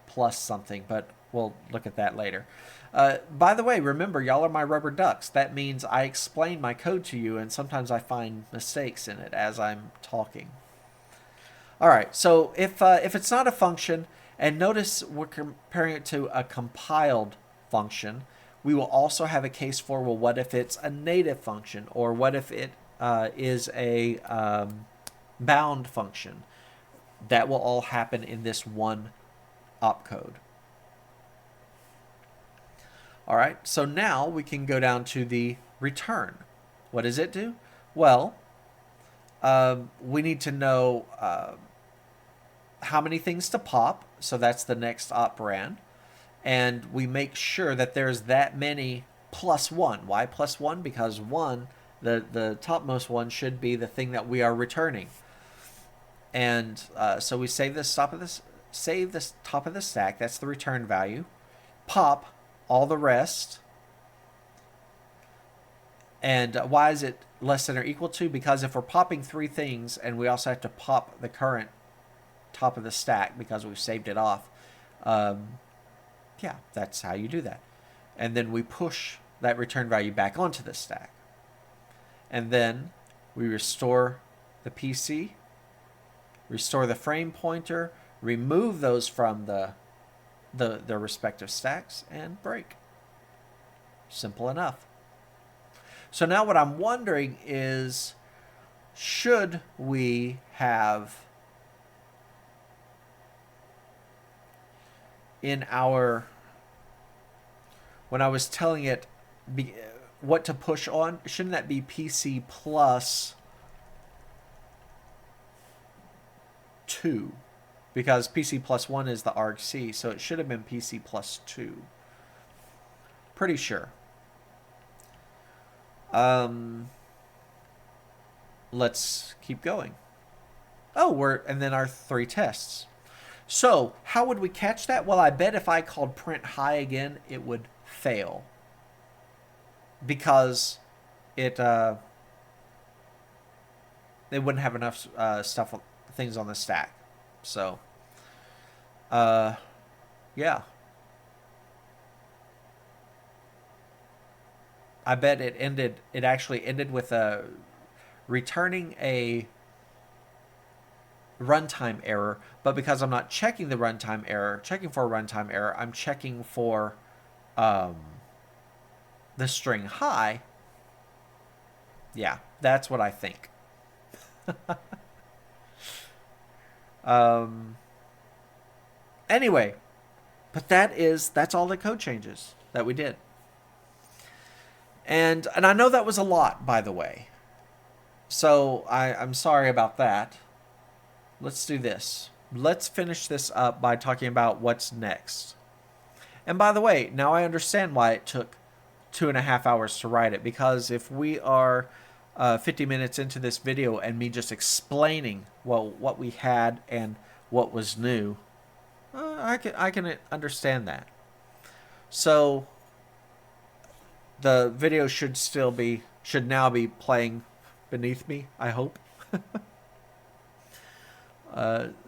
plus something, but we'll look at that later. By the way, remember, y'all are my rubber ducks. That means I explain my code to you, and sometimes I find mistakes in it as I'm talking. All right, so if it's not a function, and notice we're comparing it to a compiled function, we will also have a case for, well, what if it's a native function, or what if it is a bound function? That will all happen in this one opcode. All right, so now we can go down to the return. What does it do? Well, we need to know how many things to pop, so that's the next operand. And we make sure that there's that many plus 1. Why plus 1? Because 1, the topmost one, should be the thing that we are returning. And so we save this top of the stack. That's the return value. Pop all the rest. And why is it less than or equal to? Because if we're popping 3 things and we also have to pop the current top of the stack because we've saved it off, yeah, that's how you do that. And then we push that return value back onto the stack. And then we restore the PC, restore the frame pointer, remove those from the respective stacks, and break. Simple enough. So now what I'm wondering is, should we have in our, when I was telling it what to push on, shouldn't that be PC plus 2? Because PC plus 1 is the argc, so it should have been PC plus 2. Pretty sure. Let's keep going. Oh, and then our 3 tests. So how would we catch that? Well, I bet if I called print high again, it would fail. Because it wouldn't have enough things on the stack. So, yeah. I bet it actually ended with returning a runtime error, but because I'm not checking the runtime error, checking for a runtime error, I'm checking for the string high. Yeah, that's what I think. Anyway, but that's all the code changes that we did. And I know that was a lot, by the way. So I'm sorry about that. Let's do this. Let's finish this up by talking about what's next. And by the way, now I understand why it took 2.5 hours to write it, because if we are 50 minutes into this video and me just explaining, well, what we had and what was new, I can understand that. So the video should now be playing beneath me, I hope.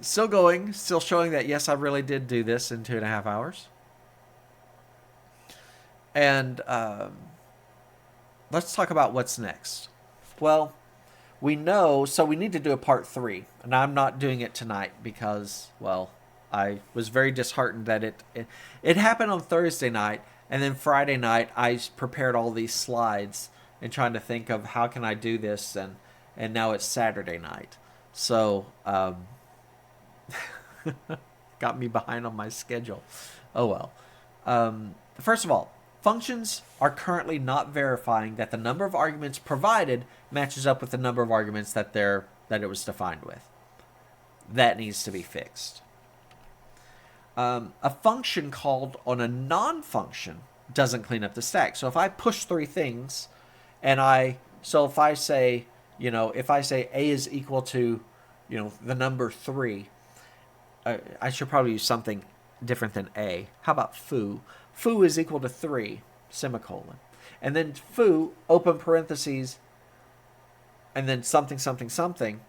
Still going, still showing that yes, I really did do this in 2.5 hours. And let's talk about what's next. Well, we know, so we need to do a part 3, and I'm not doing it tonight because, well, I was very disheartened that it happened on Thursday night, and then Friday night I prepared all these slides and trying to think of how can I do this, and now it's Saturday night. So got me behind on my schedule. Oh well. First of all, functions are currently not verifying that the number of arguments provided matches up with the number of arguments that it was defined with. That needs to be fixed. A function called on a non-function doesn't clean up the stack. So if I push three things, and if I say, if I say a is equal to, the number 3, I should probably use something different than a. How about foo? Foo is equal to 3, semicolon. And then foo, open parentheses, and then something, something, something.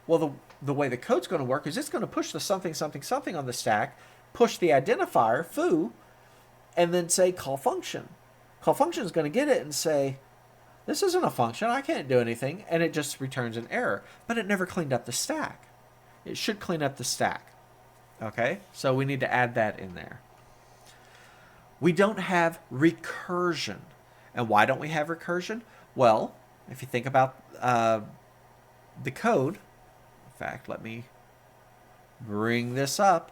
Well, the way the code's going to work is it's going to push the something, something, something on the stack, push the identifier, foo, and then say call function. Call function is going to get it and say, this isn't a function, I can't do anything, and it just returns an error. But it never cleaned up the stack. It should clean up the stack. Okay, so we need to add that in there. We don't have recursion. And why don't we have recursion? Well, if you think about the code, in fact, let me bring this up.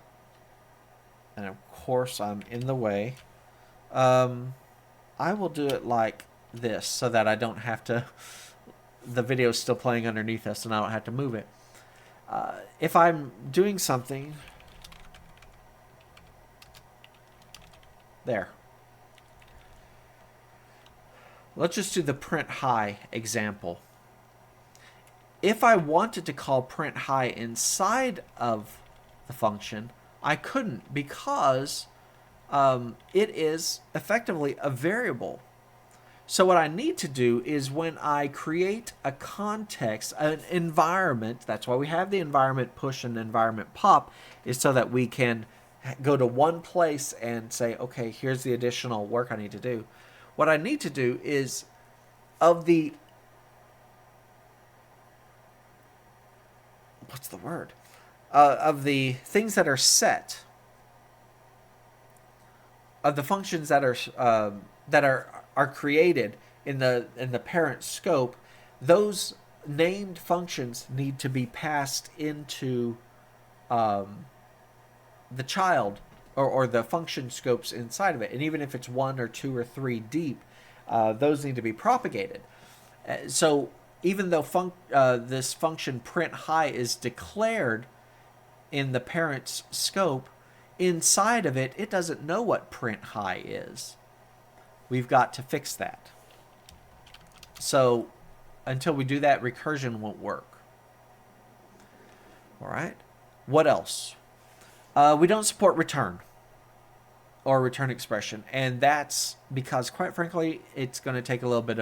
And of course, I'm in the way. I will do it like this so that I don't have to, the video is still playing underneath us and I don't have to move it. If I'm doing something, there. Let's just do the print high example. If I wanted to call print high inside of the function, I couldn't because it is effectively a variable. So what I need to do is when I create a context, an environment, that's why we have the environment push and environment pop, is so that we can go to one place and say, okay, here's the additional work I need to do. What I need to do is of the things that are set, of the functions that are created in the parent scope, those named functions need to be passed into the child or the function scopes inside of it. And even if it's 1 or 2 or 3 deep, those need to be propagated. So even though this function print high is declared in the parent's scope, inside of it, it doesn't know what print high is. We've got to fix that. So until we do that, recursion won't work. All right. What else? We don't support return or return expression. And that's because, quite frankly, it's going to take a little bit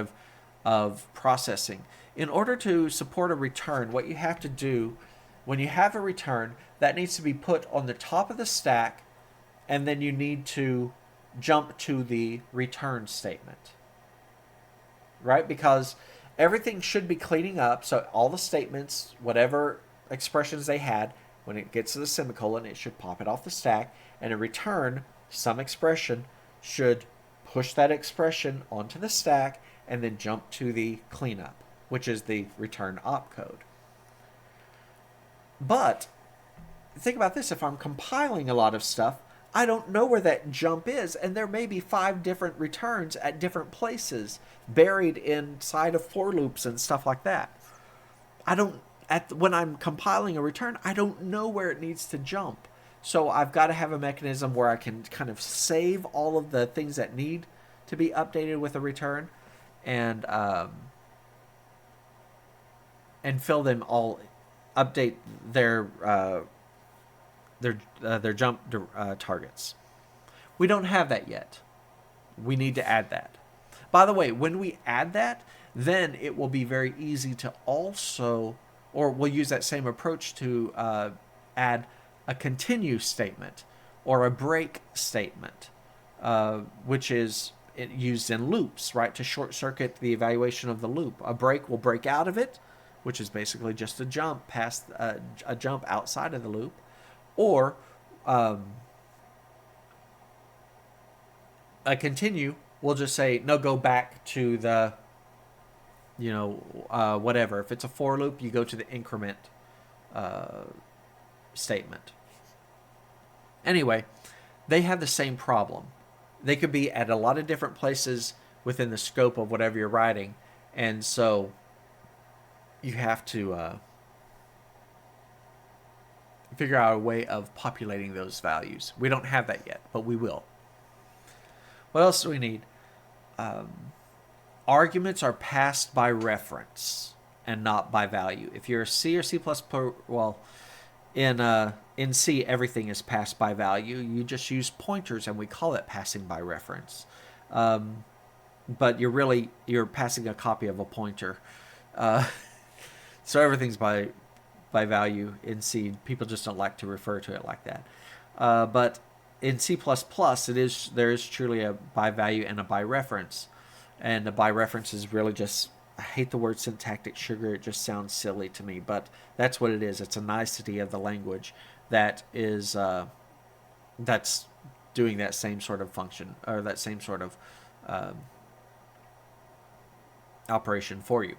of processing. In order to support a return, what you have to do when you have a return, that needs to be put on the top of the stack, and then you need to jump to the return statement. Right? Because everything should be cleaning up, so all the statements, whatever expressions they had, when it gets to the semicolon, it should pop it off the stack, and in return, some expression should push that expression onto the stack and then jump to the cleanup, which is the return opcode. But think about this. If I'm compiling a lot of stuff, I don't know where that jump is, and there may be 5 different returns at different places buried inside of for loops and stuff like that. When I'm compiling a return, I don't know where it needs to jump. So I've got to have a mechanism where I can kind of save all of the things that need to be updated with a return and fill them all, update their jump targets. We don't have that yet. We need to add that. By the way, when we add that, then it will be very easy to also, or we'll use that same approach to add a continue statement or a break statement, which is used in loops, right, to short circuit the evaluation of the loop. A break will break out of it, which is basically just a jump past a jump outside of the loop, or a continue will just say no, go back to the whatever. If it's a for loop, you go to the increment statement. Anyway, they have the same problem. They could be at a lot of different places within the scope of whatever you're writing, and so you have to figure out a way of populating those values. We don't have that yet, but we will. What else do we need? Arguments are passed by reference and not by value. If you're a C or C++, well, in C, everything is passed by value. You just use pointers, and we call it passing by reference. But you're passing a copy of a pointer. So everything's by value in C. People just don't like to refer to it like that. But in C++, there is truly a by value and a by reference. And a by reference is really just, I hate the word syntactic sugar. It just sounds silly to me, but that's what it is. It's a nicety of the language that is that's doing that same sort of function, or that same sort of operation for you.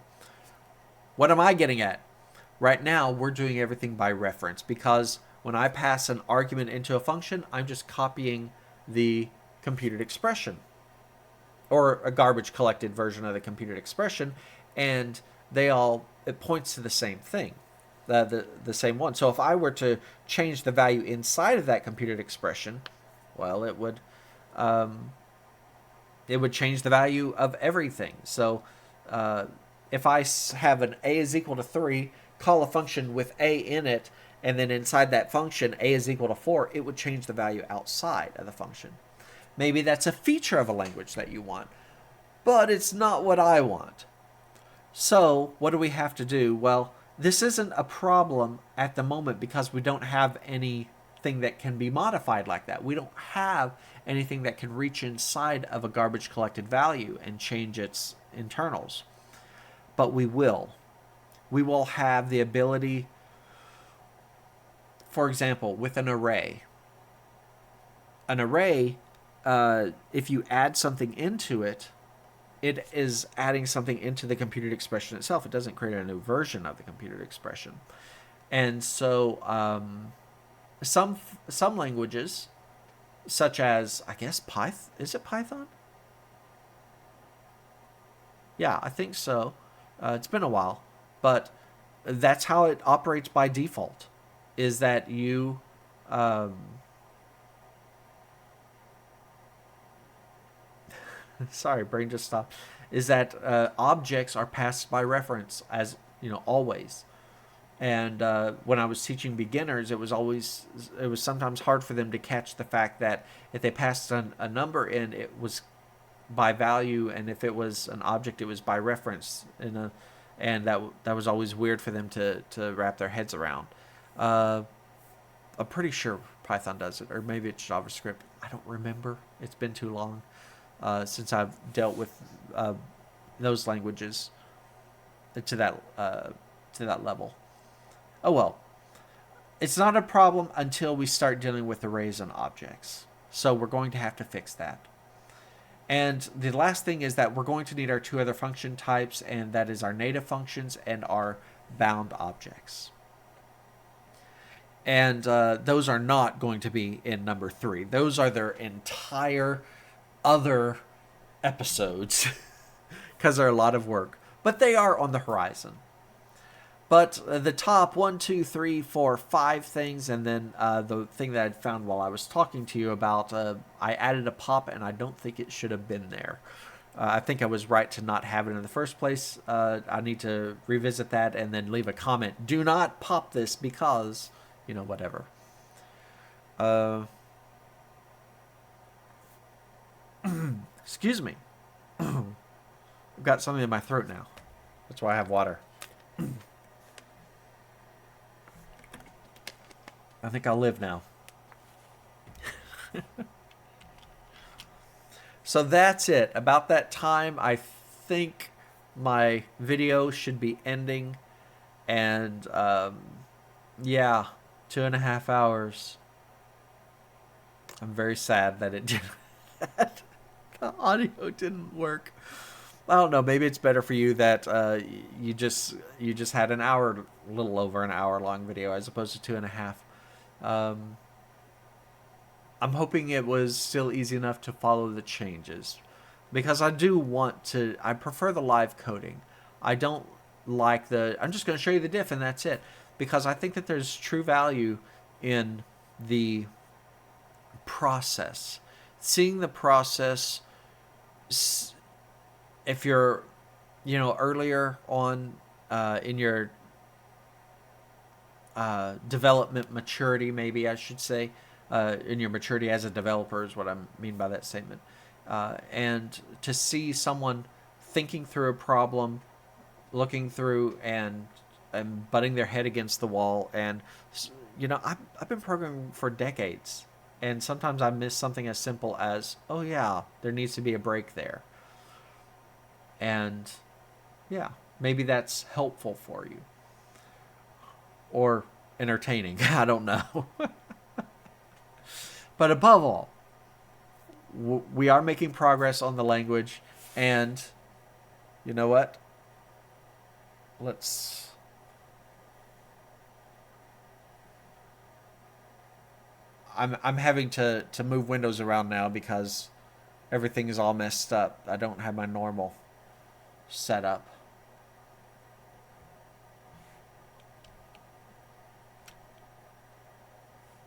What am I getting at? Right now, we're doing everything by reference, because when I pass an argument into a function, I'm just copying the computed expression, or a garbage collected version of the computed expression, and it points to the same thing, the same one. So if I were to change the value inside of that computed expression, well, it would change the value of everything. So if I have an a is equal to 3, call a function with a in it, and then inside that function a is equal to 4, it would change the value outside of the function. Maybe that's a feature of a language that you want, but it's not what I want. So what do we have to do? Well, this isn't a problem at the moment because we don't have anything that can be modified like that. We don't have anything that can reach inside of a garbage collected value and change its internals. But we will. We will have the ability, for example, with an array. An array, if you add something into it, it is adding something into the computed expression itself. It doesn't create a new version of the computed expression. And so some languages, such as, I guess, Python. Is it Python? Yeah, I think so. It's been a while. But that's how it operates by default, is that you... sorry, brain just stopped. Is that objects are passed by reference, as always. And when I was teaching beginners, it was sometimes hard for them to catch the fact that if they passed a number in, it was by value, and if it was an object, it was by reference. And that was always weird for them to wrap their heads around. I'm pretty sure Python does it, or maybe it's JavaScript. I don't remember. It's been too long since I've dealt with those languages to that level. Oh well. It's not a problem until we start dealing with arrays and objects. So we're going to have to fix that. And the last thing is that we're going to need our two other function types, and that is our native functions and our bound objects. And those are not going to be in number 3. Those are their entire other episodes because they're a lot of work. But they are on the horizon. But the top 1, 2, 3, 4, 5 things, and then the thing that I found while I was talking to you about, I added a pop, and I don't think it should have been there. I think I was right to not have it in the first place. I need to revisit that and then leave a comment. Do not pop this because, whatever. Excuse me. I've got something in my throat now. That's why I have water. I think I'll live now. So that's it. About that time, I think my video should be ending. And, yeah, 2.5 hours. I'm very sad that it didn't. The audio didn't work. I don't know. Maybe it's better for you that you just had a little over an hour long video as opposed to 2.5. I'm hoping it was still easy enough to follow the changes, because I do want to. I prefer the live coding. I don't like the. I'm just going to show you the diff and that's it, because I think that there's true value in the process, seeing the process. If you're, earlier on in your development maturity, maybe I should say, in your maturity as a developer is what I mean by that statement. And to see someone thinking through a problem, looking through and butting their head against the wall. And, I've been programming for decades. And sometimes I miss something as simple as, oh yeah, there needs to be a break there. And yeah, maybe that's helpful for you. Or entertaining. I don't know. But above all, we are making progress on the language. And you know what? I'm having to move windows around now because everything is all messed up. I don't have my normal setup.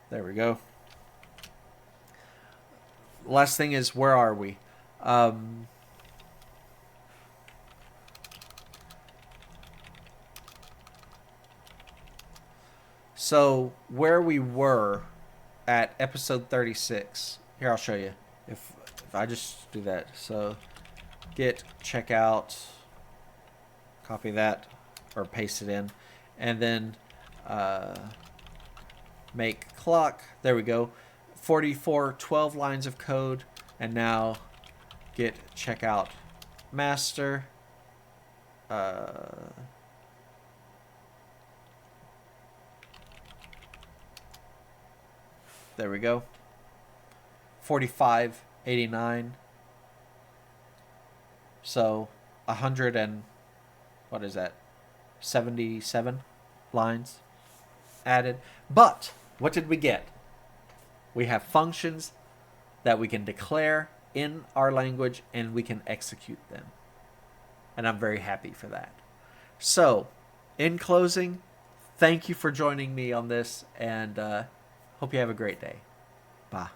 There we go. Last thing is, where are we? So where we were at episode 36. Here, I'll show you. If I just do that. So git checkout, copy that or paste it in, and then make clock. There we go. 44, 12 lines of code, and now git checkout master. There we go. 4589. So 100 and what is that? 77 lines added. But what did we get? We have functions that we can declare in our language and we can execute them. And I'm very happy for that. So, in closing, thank you for joining me on this, and hope you have a great day. Bye.